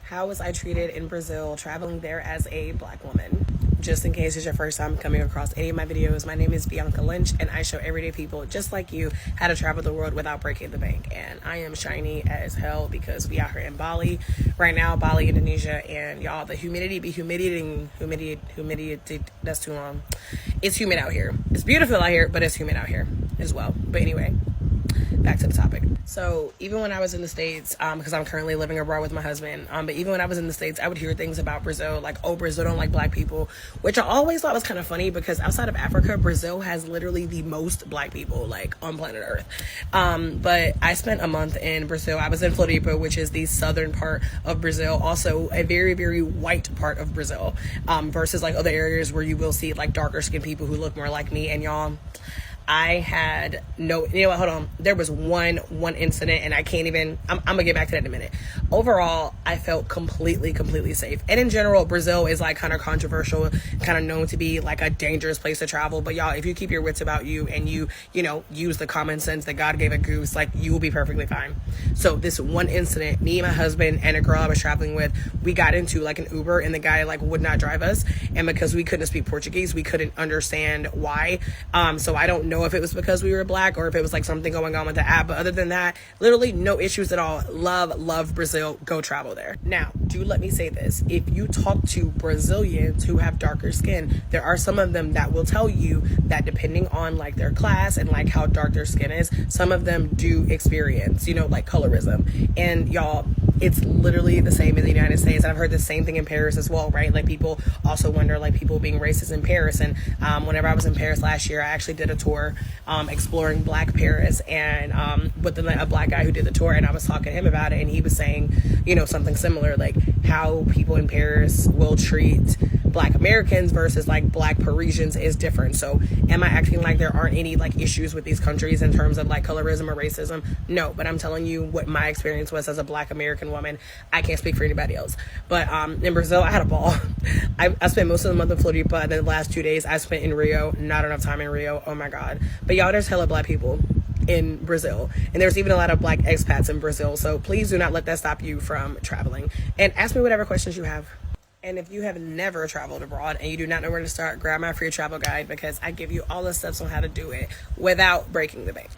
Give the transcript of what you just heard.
How was I treated in Brazil traveling there as a black woman? Just in case it's your first time coming across any of my videos, my name is Bianca Lynch and I show everyday people just like you how to travel the world without breaking the bank. And I am shiny as hell because we out here in Bali right now, Bali, Indonesia, and y'all, the humidity be humidity, that's too long. It's humid out here. It's beautiful out here, but it's humid out here as well. But anyway, back to the topic. So even when I was in the States, because I'm currently living abroad with my husband, but even when I was in the States, I would hear things about Brazil, like, oh, Brazil don't like black people, which I always thought was kind of funny because outside of Africa, Brazil has literally the most black people, like, on planet Earth. But I spent a month in Brazil. I was in Floripa, which is the southern part of Brazil, also a very, very white part of Brazil, versus, like, other areas where you will see, like, darker skinned people who look more like me. And y'all, I had no, you know what, hold on. There was one incident and I can't even, I'm gonna get back to that in a minute. Overall, I felt completely safe. And in general, Brazil is like kind of controversial, kind of known to be like a dangerous place to travel. But y'all, if you keep your wits about you and you know, use the common sense that God gave a goose, like, you will be perfectly fine. So this one incident, me and my husband and a girl I was traveling with, we got into like an Uber and the guy like would not drive us. And because we couldn't speak Portuguese, we couldn't understand why. So I don't know if it was because we were black or if it was like something going on with the app, but other than that, literally no issues at all. Love Brazil. Go travel there. Now, do let me say this. If you talk to Brazilians who have darker skin, there are some of them that will tell you that depending on like their class and like how dark their skin is, some of them do experience, you know, like colorism. And y'all, it's literally the same in the United States. And I've heard the same thing in Paris as well, right? Like, people also wonder, like, people being racist in Paris. And whenever I was in Paris last year, I actually did a tour exploring Black Paris, and with a black guy who did the tour, and I was talking to him about it, and he was saying, you know, something similar, like how people in Paris will treat Black Americans versus like Black Parisians is different. So am I acting like there aren't any like issues with these countries in terms of like colorism or racism? No, but I'm telling you what my experience was as a Black American woman. I can't speak for anybody else. But in Brazil, I had a ball. I spent most of the month in Floripa, and then the last 2 days I spent in Rio. Not enough time in Rio. Oh my God. But y'all, there's hella Black people in Brazil, and there's even a lot of Black expats in Brazil. So please do not let that stop you from traveling, and ask me whatever questions you have. And if you have never traveled abroad and you do not know where to start, grab my free travel guide, because I give you all the steps on how to do it without breaking the bank.